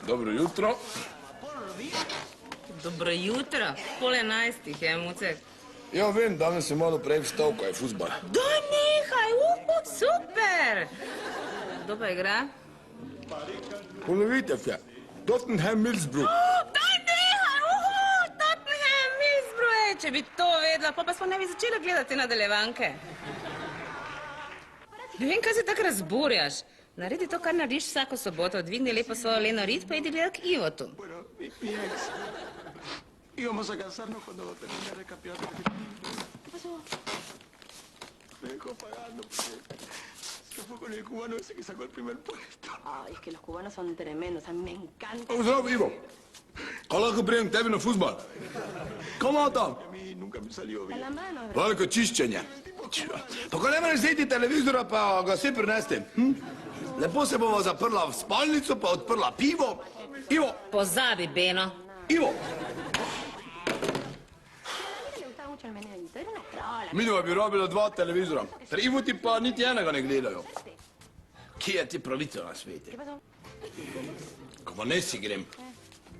Dobro jutro. Dobro jutro. 10:30 je, Mucek. Ja, vem, danes sem malo prej vstal, ko je fuzbal. Daj nehaj, super! Kdo pa igra? Ponovitev je. Tottenham Middlesbrough. Daj nehaj, Tottenham Middlesbrough, če bi to vedela, pa smo ne bi začela gledati nadaljevanke. Ne vem, kaj se tako razburjaš. Naredi to, kar narediš vsako soboto. Dvigni lepo svojo Leno Rit, pa idi gledat k Ivotu. Bueno, mi ex. Íbamos a casarnos cuando terminé de campear. ¿Qué pasó? Me dejó pagando porque se fue con el cubano ese que sacó el primer puesto. Ay, es que los cubanos son tremendos, a mí me encanta. Kom zo, Ivo. Kaj lahko prijem k tebi na fuzbal? Kom tam. A mí nunca me salió bien. La mano, Veliko čiščenje. Pa ko ne moreš zeti televizora, pa ga vse prinesti. Lepo se bomo zaprla v spalnico, pa odprla pivo. Ivo, Pozabi, Beno. Ivo. le gustaba mucho el menedito, era una trola. Midva bi rabila 2 televizora. Pri Ivoti pa niti enega ne gledajo. Kje je ti pravica na sveti? ¿Qué pasó? Ko pa ne si grem.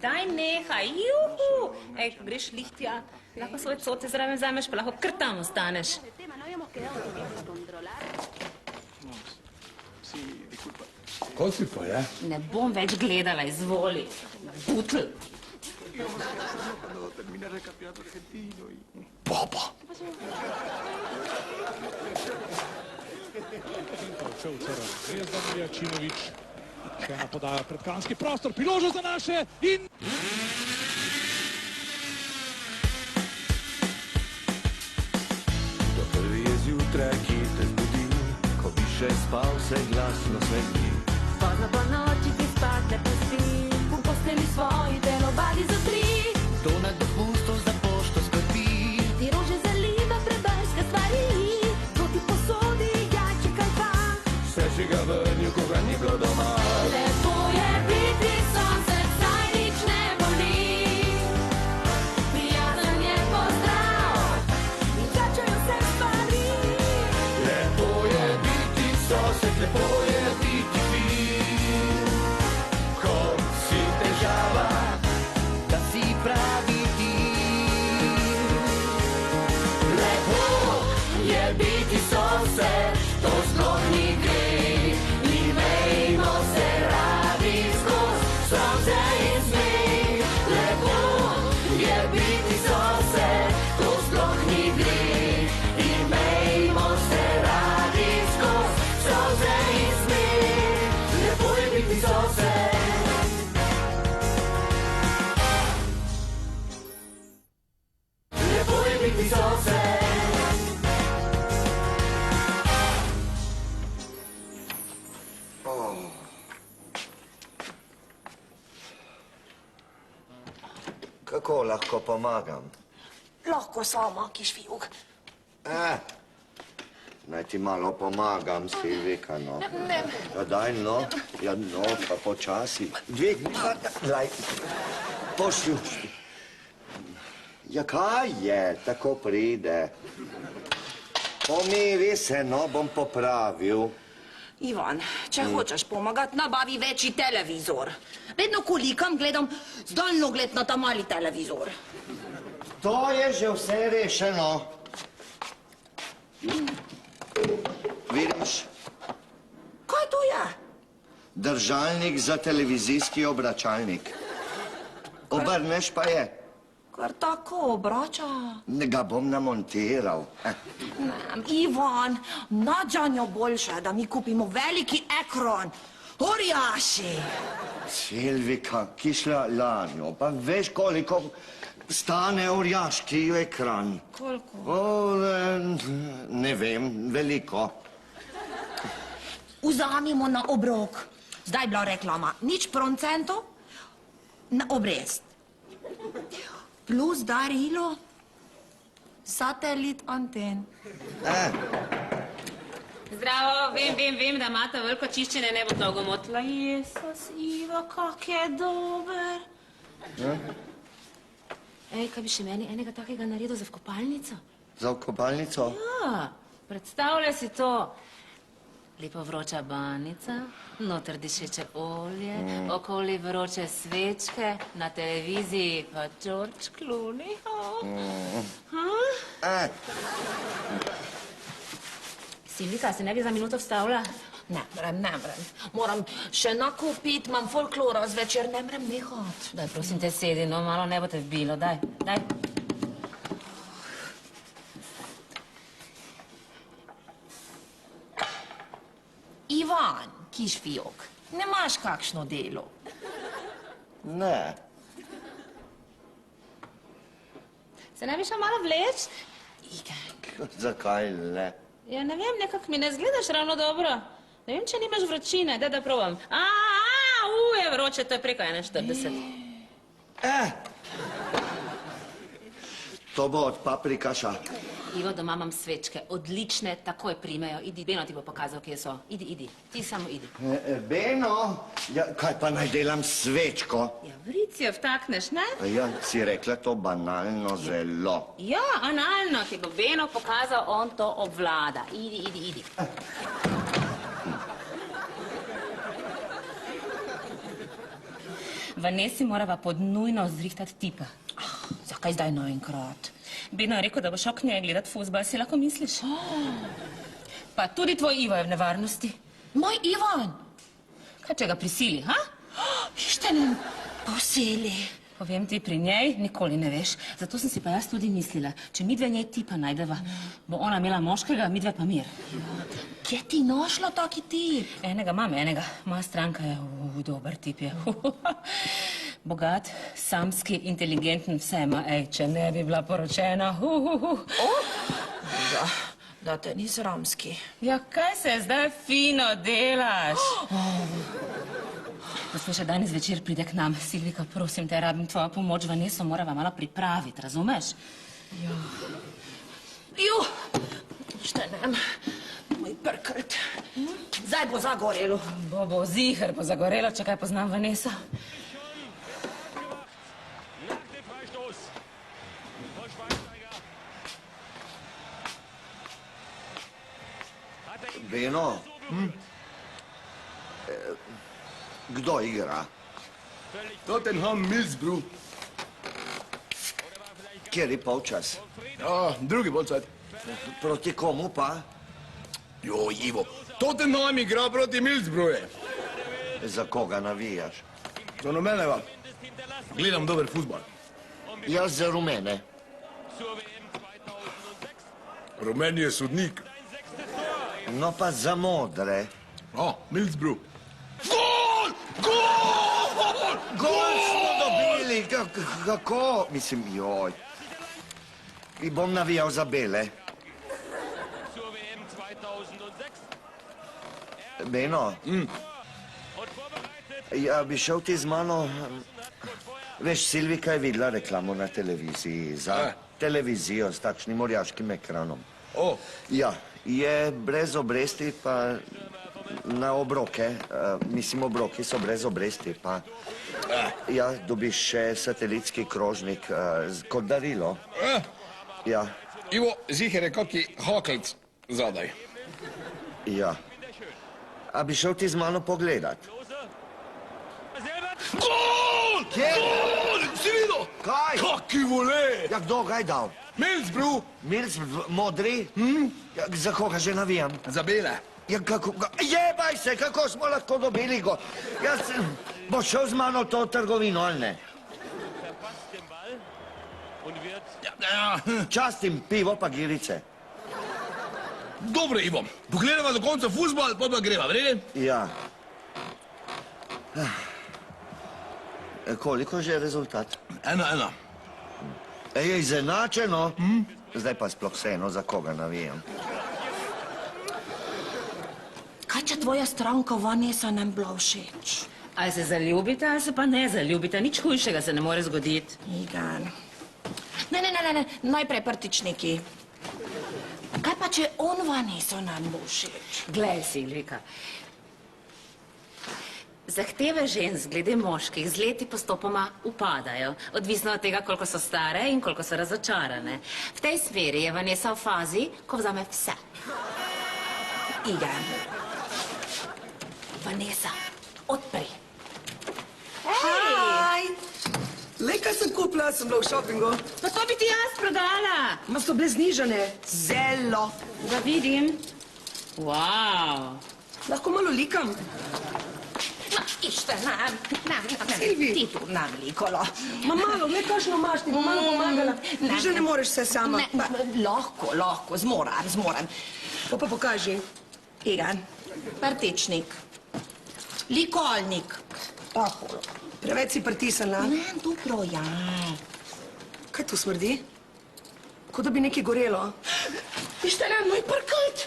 Daj nehaj, juhu! Ej, ko greš lihtja, lahko svoje cote zraven vzameš, pa lahko kar tam ostaneš. El tema, no habíamos quedado que íbamos a controlar. Sí, disculpa. Kaj si pa je? Ne bom več gledala, izvoli. Butl. Íbamos a casarnos cuando terminara el campeonato argentino y... Papa. Odšel Cerar, Zvezdan Miljacinović, še ena podaja pred kanski prostor, priložnost za naše in... To prvi je zjutraj, ki te zbudi, ko bi še spal, se glasno smeti. Pozno po noči ti spat ne pusti, v posteli svoji telovadi za 3. To nad dopustom za pošto skrbi. Ti rože zaliva prebrska stvari, to ti posodi jajče kaj pa. Vse žiga vrnil, ko ga ni bilo doma. Lepo je biti sonce, saj nič ne boli. Prijazen je pozdrav in čačajo se stvari. Lepo je biti sosed, lepo je biti fin. Ko si težava, da si pravi ti. Lepo je biti sosed, to sploh ni grej. Imejmo se radi skoz solze in smeh. Lepo je biti sosed, to sploh ni grej. Imejmo se radi skoz solze in smeh. Lepo je biti sosed. Lepo je biti sosed. Kako lahko pomagam? Lahko sama, kišfijuk. Naj ti malo pomagam, Silvika, no. Ja, daj, no. Ja, no, pa počasi. Dvigni, daj. Poslušaj. Ja, kaj je? Tako pride. Pomiri se, no, bom popravil. Ivan, če hočeš pomagati, nabavi večji televizor. Vedno kolikam gledam z daljnogled na ta mali televizor. To je že vse rešeno. Vidiš? Kaj to je? Držalnik za televizijski obračalnik. Obrneš pa je. Kar tako obrača. Ga bom namontiral. Ivan, nađanjo boljše, da mi kupimo veliki ekran. Orjaši! Silvika, kišla lanjo, pa veš koliko stane orjaški ekran? Koliko? Ne vem, veliko. Vzamimo na obrok. Zdaj bila reklama, nič procentov na obrest. Plus darilo, satelit anten. Zdravo, vem, da imate veliko čiščenje, ne bo dolgo motila. Jezus, Ivo, kak je dober. Ej, kaj bi še meni enega takega naredil za vkopalnico? Za vkopalnico? Ja, predstavljaj si to. Lepo vroča banica, noter dišeče olje, okoli vroče svečke, na televiziji pa George Clooney. Silvika, se ne bi za minuto vstavila? Ne mrem. Moram še nakupiti, imam folklora zvečer, ne mrem nehati. Daj, prosim te sedi, no malo ne bo te vbilo, daj. Ivan, Kišfijok, ne imaš kakšno delo? Ne. Se ne bi šla malo vleč? Igen. Zakaj ne? Ja, ne vem, nekako mi ne zgledaš ravno dobro. Ne vem, če nimaš vročine, da probam. Je vroče, to je preko 41. To bo od paprikaša. Ivo, doma imam svečke, odlične, takoj primejo. Idi, Beno ti bo pokazal, kje so. Idi, ti samo idi. Beno, ja, kaj pa naj delam s svečko? Ja, vric jo vtakneš, ne? Ja, si rekla to banalno zelo. Ja, analno ti bo Beno pokazal, on to obvlada. Idi. Vanesi morava pod nujno zrihtati tipa. Zakaj zdaj naenkrat? Beno je rekel, da bo šel k njej gledat fuzbal, si lahko misliš? Pa tudi tvoj Ivo je v nevarnosti. Moj Ivan! Kaj če ga prisili, ha? Ištenem posili. Povem ti, pri njej nikoli ne veš. Zato sem si pa jaz tudi mislila, če midve njej tipa najdeva, bo ona imela moškega, midve pa mir. Kje ti našla taki tip? Enega imam, enega. Moja stranka je, dober tip je. Bogat, samski, inteligenten, vse ima, če ne bi bila poročena. Da te ni sramski. Ja, kaj se zdaj fino delaš? Poslušaj, danes večer pride k nam. Silvika, prosim te, rabim tvojo pomoč, Vaneso morava malo pripraviti, razumeš? Štenem, moj prkrt. Zdaj bo zagorelo. Bo ziher, bo zagorelo, če kaj poznam Vaneso. Beno, kdo igra? Tottenham Middlesbrough. Kjer je polčas? Drugi polčas. Proti komu pa? Jo, Ivo, Tottenham igra proti Middlesbroughu. Za koga navijaš? Za nobenega. Gledam dober fuzbal. Jaz za rumene. Rumeni je sodnik. No pa za modre. Middlesbrough. Gol! Gol! Gol smo dobili! Kako? Mislim, joj. I bom navijal za bele. Beno, ja bi šel ti z mano... Veš, Silvika je videla reklamo na televiziji za televizijo s takšnim orjaškim ekranom. Ja, je brez obresti pa na obroke, mislim, obroki so brez obresti, pa ja, dobiš še satelitski krožnik kot darilo. Ja. Ivo, ziher je kaki hakelc zadaj. Ja. A bi šel ti z mano pogledat? Gol! Kje? Gol! Si videl? Kaj? Kaki vole! Ja, kdo ga je dal? Middlesbrough! Modri? Ja, za koga že navijam? Za bele. Ja, kako... Jebaj se, kako smo lahko dobili go? Jaz... Boš šel z mano v to trgovino, ali ne? Častim pivo pa girice. Dobro, Ivo. Pogledava do konca fuzbal, pa greva, vrede? Ja. Koliko že je rezultat? 1-1. Je izenačeno? Zdaj pa sploh vseeno, za koga navijam. Kaj če tvoja stranka Vanesa nam bila všeč? Ali se zaljubite, ali se pa ne zaljubite. Nič hujšega se ne more zgoditi. Igen. Ne, najprej prtičniki. Kaj pa če on Vaneso nam bo všeč? Glej, Silvika. Zahteve žensk glede moških z leti postopoma upadajo, odvisno od tega, koliko so stare in koliko so razočarane. V tej smeri je Vanesa v fazi, ko vzame vse. Igen. Vanessa, odpri. Hej! Lej, kaj sem kupila, sem bila v šopingu. Pa to bi ti jaz prodala. Ma so bile znižane. Zelo. Da vidim. Wow. Lahko malo likam? Ma, išče, nam, Silvi. ti tu nam likolo. Ma malo, le kakšno imaš, ti bom malo pomagala. Ti že ne moreš vse sama. Lahko, zmoram. Pa pokaži. Igan, partičnik, likolnik. Tako. Preveč si pritisnila. Ne, dobro, ja. Kaj to smrdi? Kot da bi nekaj gorelo. Išče, nam, moj parkot.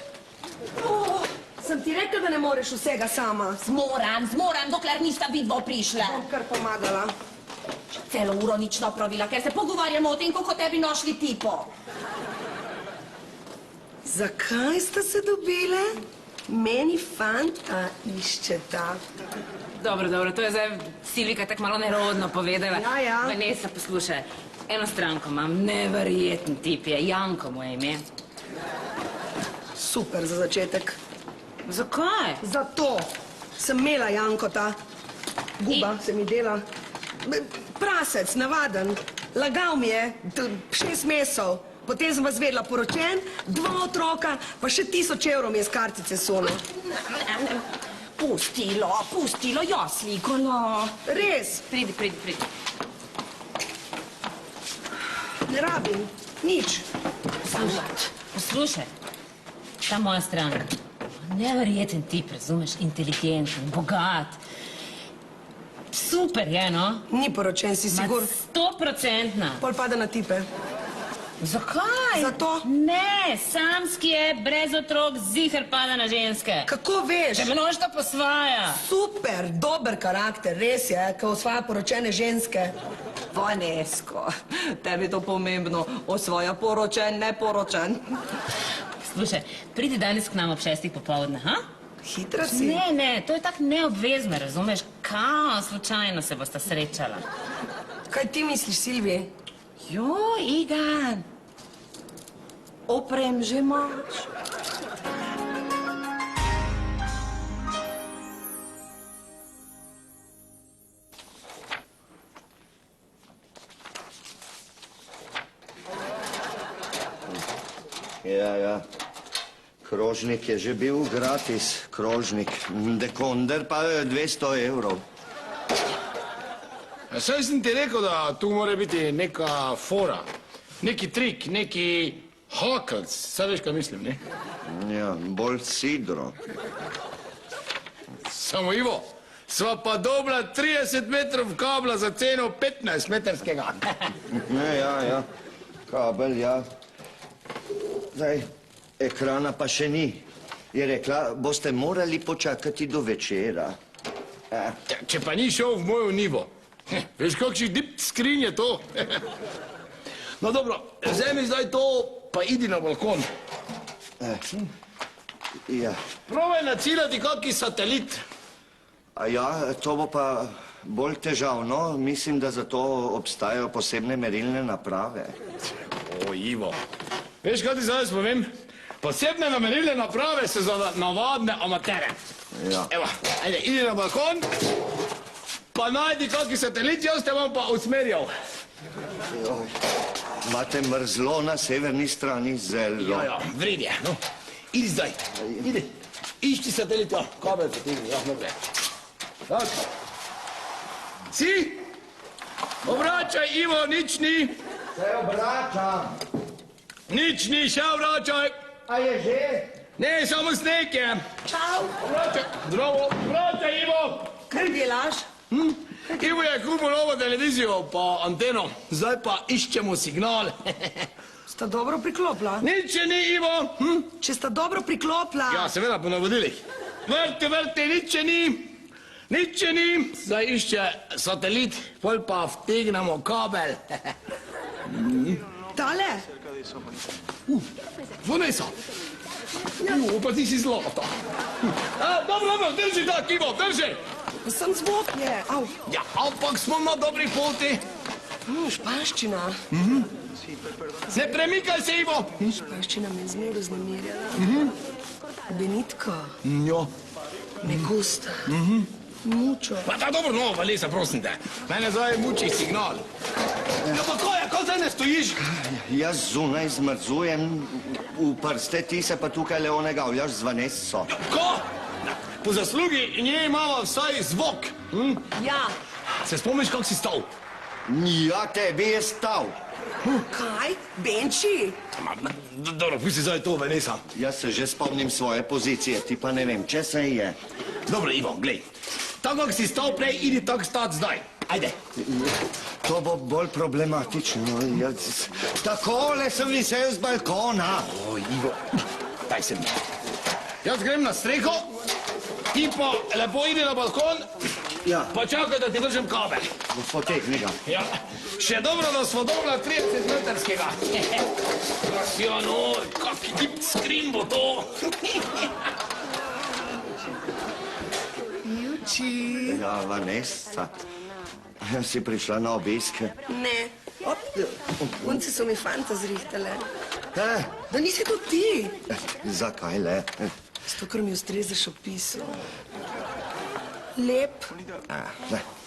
Sem ti rekla, da ne moreš vsega sama. Zmoram, dokler nista vidvo prišla. Bom kar pomagala. Celo uro nič napravila, ker se pogovarjamo o tem, kako tebi našli tipo. Zakaj sta se dobile? Meni fanta iščeta. Dobro, to je zdaj Silvika tako malo nerodno povedala. Ja. Vanessa, poslušaj, eno stranko imam, neverjeten tip je, Janko mu je ime. Super za začetek. Zakaj? Zato sem imela Jankota. Guba se mi dela. Prasec, navaden. Lagal mi je 6 mesecev. Potem sem vas vedela poročen, 2 otroka, pa še 1000 evrov mi je z kartice solo. Pustilo, jaz likolo. Res, Pridi. ne rabim, nič. Poslušaj, ta moja stranka, neverjeten tip, razumeš, inteligenten, bogat. Super je, no? Ni poročen, si sigur. 100%. Pol pada na tipe. Zakaj? Zato. Ne, samski je, brez otrok, ziher pada na ženske. Kako veš? Če me nožta posvaja. Super, dober karakter, res je, ko osvaja poročene ženske. Vanesko, tebi to pomembno, osvaja poročen, neporočen. Slušaj, pridi danes k nam ob 6 popoldne, ha? Hitra si. Ne, to je tako neobvezno, razumeš? Kao, slučajno se bosta srečala. Kaj ti misliš, Silvi? Jo, Igan, oprem že imaš. Ja. Krožnik je že bil gratis, krožnik. Dekonder pa 200 evrov. Saj sem ti rekel, da tu mora biti neka fora, neki trik, neki hakelc. Saj veš, kaj mislim, ne? Ja, bolj sidro. Samo Ivo, sva pa dobila 30 metrov kabla za ceno 15-metrskega. Ja. Kabel, ja. Zdaj, ekrana pa še ni. Je rekla, boste morali počakati do večera. Če pa ni šel v mojo nivo. Veš, kakšen dip skrin je to? No dobro, vzemi zdaj to, pa idi na balkon. Ja. Probaj naciljati kakšen satelit. A ja, to bo pa bolj težavno. Mislim, da za to obstajajo posebne merilne naprave. O, Ivo, veš, kaj ti zdaj povem? Posebne merilne naprave so za navadne amatere. Ja. Evo, ajde, idi na balkon, pa najdi kakšen satelit, jaz te bom pa usmerjal. Joj, imate mrzlo na severni strani, zelo. Ja, vred je, no. Idi zdaj, idi. Išči satelit, ja, kabel potegni, ja, naprej. Tako. Si? Obračaj, Ivo, nič ni. Se obračam. Nič ni, še obračaj. A je že? Ne, samo sneg je. Čau. Obračaj, zdravo, obračaj, Ivo. Kaj delaš? Ivo je kupil novo televizijo pa anteno, zdaj pa iščemo signal. Sta dobro priklopila? Nič še ni, Ivo. Če sta dobro priklopila. Ja, seveda po navodilih. Vrti, nič še ni. Nič še ni. Zdaj išče satelit, pol pa vtegnemo kabel. Tale? Vanessa. Pa ti si zlata. Dobro, drži tak, Ivo, drži. Sem zvok je. Au. Ja, ampak smo na dobri poti. Španščina. Ne premikaj se, Ivo. Španščina me je zmeraj vznemirjala. Benitko, Ja. me gusta. Mucho. Pa da dobro, no, Vanessa, prosim te. Mene zdaj muči signal. Ja, pa kaj zdaj ne stojiš? Jaz zunaj zmrzujem v prste, ti se pa tukaj le onega avljaš z Vanesso. Ko? Po zaslugi nje imamo vsaj zvok. Ja, Se spomniš, kako si stal? Ja, tebi je stal. kaj? Benči? Dobro, pusti zdaj to, Vanessa. Jaz se že spomnim svoje pozicije, ti pa ne vem, če se je. Dobro, Ivo, glej. Tako, kako si stal prej, idi tako stati zdaj. Ajde. To bo bolj problematično. Takole sem visel z balkona. O, Ivo, daj se mi. Jaz grem na streho, ti pa lepo idi na balkon, Ja, pa čakaj, da ti vržem kabel. potegni ga. Ja, še dobro, da smo dobila 30-metrskega. Ja, no, kak tip skrin bo to. Juči. Ja, Vanessa, si prišla na obisk. Ne. Punci so mi fanta zrihtale. Da nisi to ti. Zakaj le? Zato, ker mi ustrezaš opisu. Lep,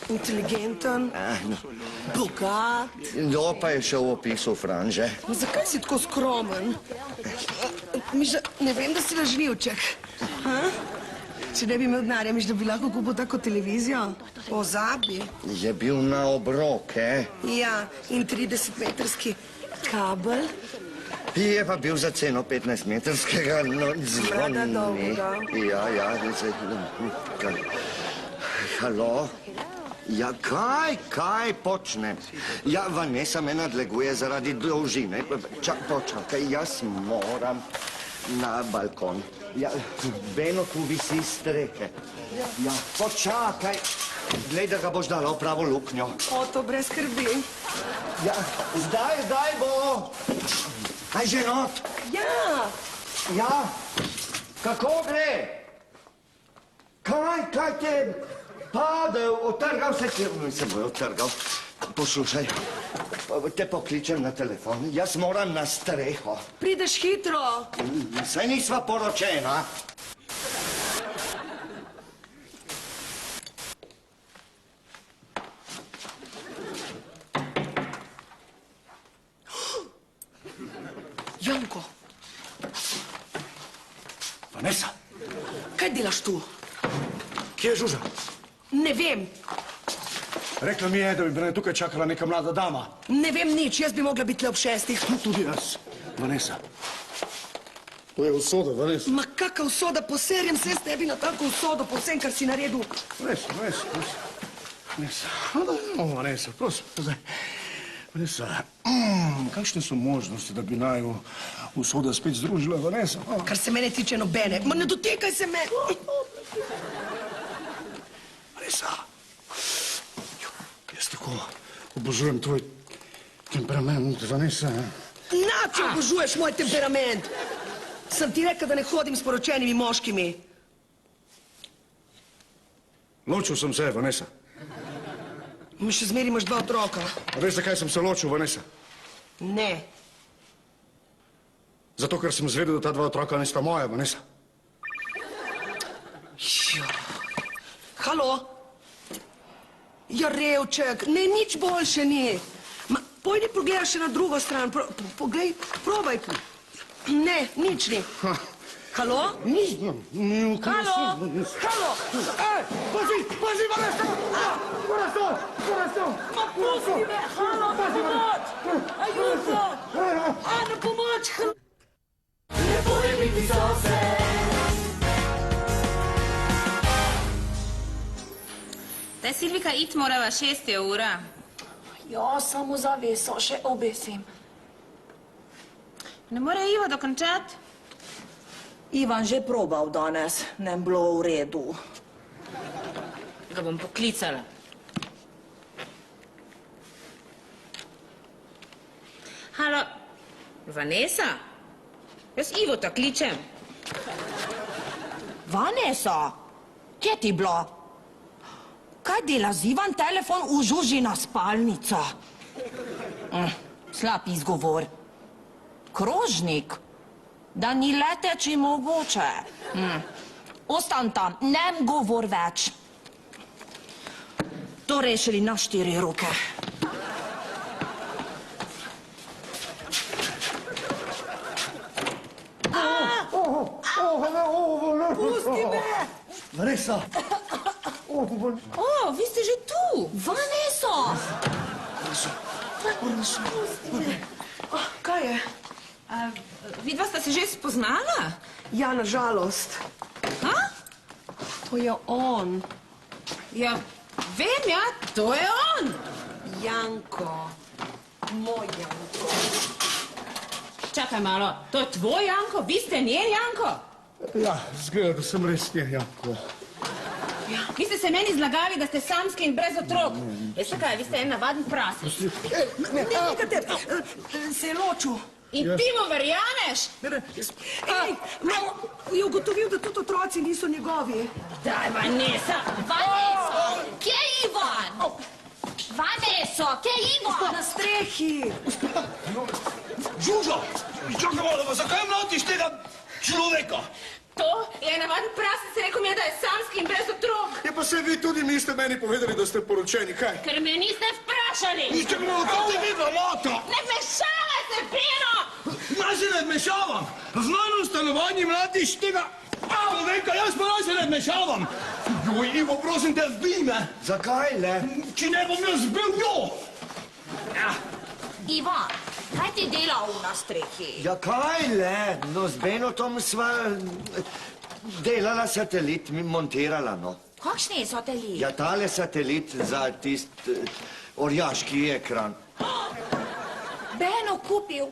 inteligenten, bogat. Kdo pa je šel v opisu franže? Zakaj si tako skromen? Miš, ne vem, da si lažnivček. Če ne bi imel denarja, miš, da bi lahko kupil tako televizijo? Pozabi. Je bil na obroke. Ja, in 30-metrski kabel. Je pa bil za ceno 15-metrskega, no, Brada zvoni. dolga. Ja, halo? Ja, kaj počnem? Ja, Vanessa me nadleguje zaradi dolžine. Počakaj, jaz moram na balkon. Ja, Beno tu visi strehe. Ja, počakaj. Glej, da ga boš dala v pravo luknjo. O, to brez skrbi. Ja, zdaj bo. Aj, ženot. Ja, Ja, kako gre? Kaj te padel, otrgal se bo otrgal. Poslušaj, te pokličem na telefon, jaz moram na streho. prideš hitro. Saj nisva poročena. Janko, Vanessa, kaj delaš tu? Kje je Žuža? Ne vem. Rekla mi je, da bi me tukaj čakala neka mlada dama. Ne vem nič, jaz bi mogla biti le ob 6. Tudi jaz, Vanessa. To je usoda, Vanessa. Ma kaka usoda, poserjem se s tebi na tako usodo, po vsem, kar si naredil. Vanessa. Vanessa, prosim, zdaj. Vanessa, kakšne so možnosti, da bi naju usoda spet združila, Vanessa? Kar se mene tiče nobene. Ma ne dotikaj se me. Vanessa, jaz tako obožujem tvoj temperament, Vanessa. Nače obožuješ moj temperament. Sem ti rekel, da ne hodim s poročenimi moškimi. Ločil sem se, Vanessa. Mi še zmeri imaš 2 otroka. A veš, zakaj sem se ločil, Vanessa? Ne. Zato, ker sem zvedel, da ta 2 otroka nista moja, Vanessa. Halo? Ja, revček, ne, nič boljše ni. Ma, pojdi pogledaj še na drugo stran. Poglej, probaj. Ne, nič ni. Halo? Halo? Halo? Pazi, Vanessa! Ma pusti me, halo, na pomoč! Ajuto! Na pomoč! Lepo je biti sosed. Te, Silvika, it morava, 6 je ura. Ja, samo zaveso še obesim. Ne more Ivo dokončati? Ivan že probal danes, ne bi bilo v redu. Ga bom poklicala. Halo, Vanessa? Jaz Ivo ta kličem. Vanessa, kje ti bila? Kaj dela z Ivan telefon v Žužina spalnica? Slab izgovor. Krožnik? Da ni leteči mogoče. Ostan tam, ne govor več. To rešili na 4 roke. Pusti me! Vanessa! O, vi ste že tu. Vaneso! Kaj je? Vidva sta se že spoznala? Ja, nažalost. Ha? To je on. Ja, vem, ja, to je on. Janko. Moj Janko. Čakaj malo, to je tvoj Janko? Vi ste njen Janko? Ja, zgleda, da sem res njen Janko. Vi ste se meni zlagali, da ste samski in brez otrok. Veste kaj, vi ste en navaden prasec. Nekajte, se je ločil. In ti mu verjameš? Ej, je ugotovil, da tudi otroci niso njegovi. Daj, Vanessa. Vaneso! Kje je Ivan? Vaneso, kje je Ivan? Na strehi. Žužo, čakaj malo, zakaj mlatiš tega človeka? To je navaden prasec, rekel mi je, da je samski in brez otrok. Ja, pa se vi tudi niste meni povedali, da ste poročeni, kaj? Ker me niste vprašali. Čakaj malo, kaj te vidva mata? Ne mešavaj se, Pino! Naj se ne vmešavam. V znano stanovanje mladiš tega človeka, jaz pa naj se ne vmešavam. Joj, Ivo, prosim te, zbij me. Zakaj le? Če ne bom jaz zbil njo. Ivan, kaj ti dela na strehi? Ja, kaj le? No, z Benotom sva delala satelit, montirala, no. Kakšni je satelit? Ja, tale satelit za tist orjaški ekran. Beno kupil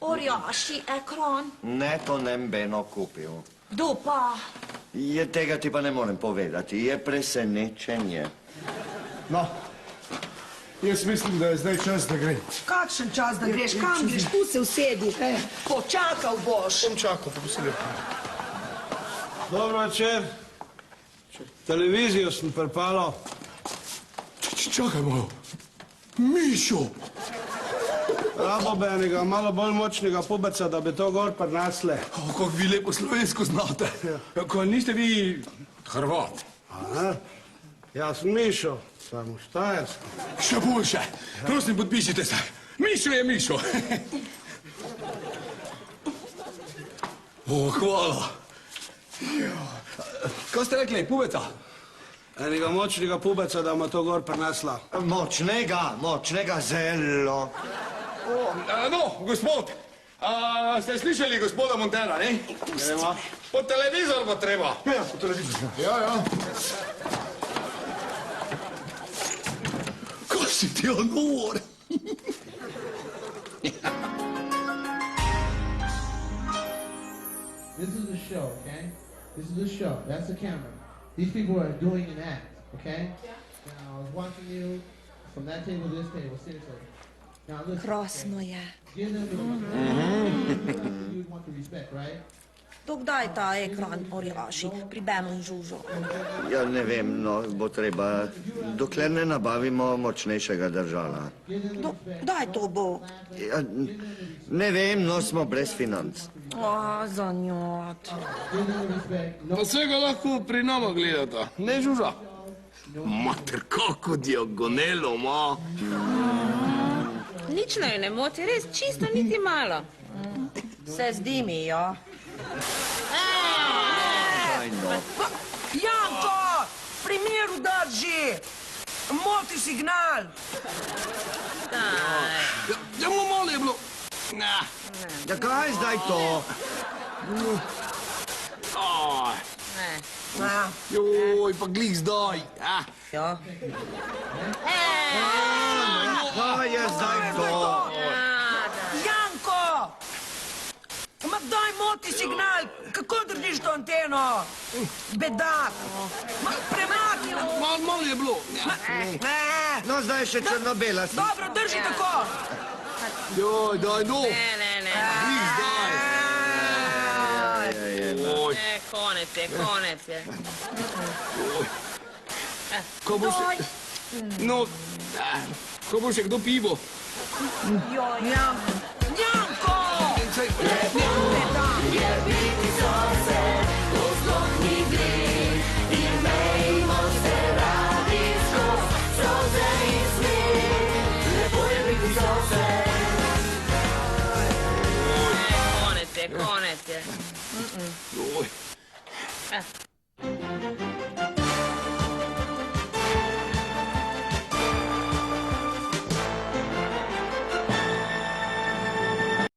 orjaški ekran. Ne, to nem Beno kupil. Kdo pa? Tega ti pa ne morem povedati, je presenečenje. No, jaz mislim, da je zdaj čas, da grem. Kakšen čas, da greš? Kam greš? Tu se usedi. Počakal boš. Bom čakal, da bo se lepo. Dobro večer. Televizijo sem prepalal. Čakaj malo. Mišo! Rabo bi enega malo bolj močnega pubeca, da bi to gor prinesle. Kako vi lepo slovensko znate. Ko niste vi Hrvat. Aha. Jaz sem Mišo, samo Štajersko. Še boljše. Prosim, podpišite se. Mišo je Mišo. O, hvala. Kaj ste rekli, pubeca? Enega močnega pubeca, da ima to gor prinesla. Močnega zelo. No, gospod, ste slišali gospoda Montera, ne? Gremo. Po televizor bo treba. Ja, po televizorju. Ja. Kaj si ti onor? This is the show, okay? This is the show. That's the camera. These people are doing an act, okay? Yeah. Now, I was watching you from that table to this table, seriously. Now, listen. Krasno je. Give them the you want to respect, right? Dokdaj ta ekran orjaši pri Benu in Žužo? Ja, ne vem, no, bo treba, dokler ne nabavimo močnejšega držala. Kdaj to bo? Ja, ne vem, no, smo brez financ. Zanjot. Pa vsega lahko pri nama gledata, ne Žuža? Mater, kako diagonelo ima. Nično jo ne moti, res čisto niti malo. Se zdi mi, ja. Janko! Pri miru drži! Moti signal! Ja, malo je bilo. Ja, kaj zdaj to? Joj, pa glih zdaj. Ja. Kaj je zdaj to? Janko! Ma daj moti signal! Kako držiš to anteno? Bedak! Ma premakni! Malo je bilo. Ne! No, zdaj je še črno-bela. Dobro, drži tako! Joj, daj, no. Ne. Glih zdaj. Oj, Konec je. ko bo še... No, ko bo še kdo pivo. Janko! Saj- Ah.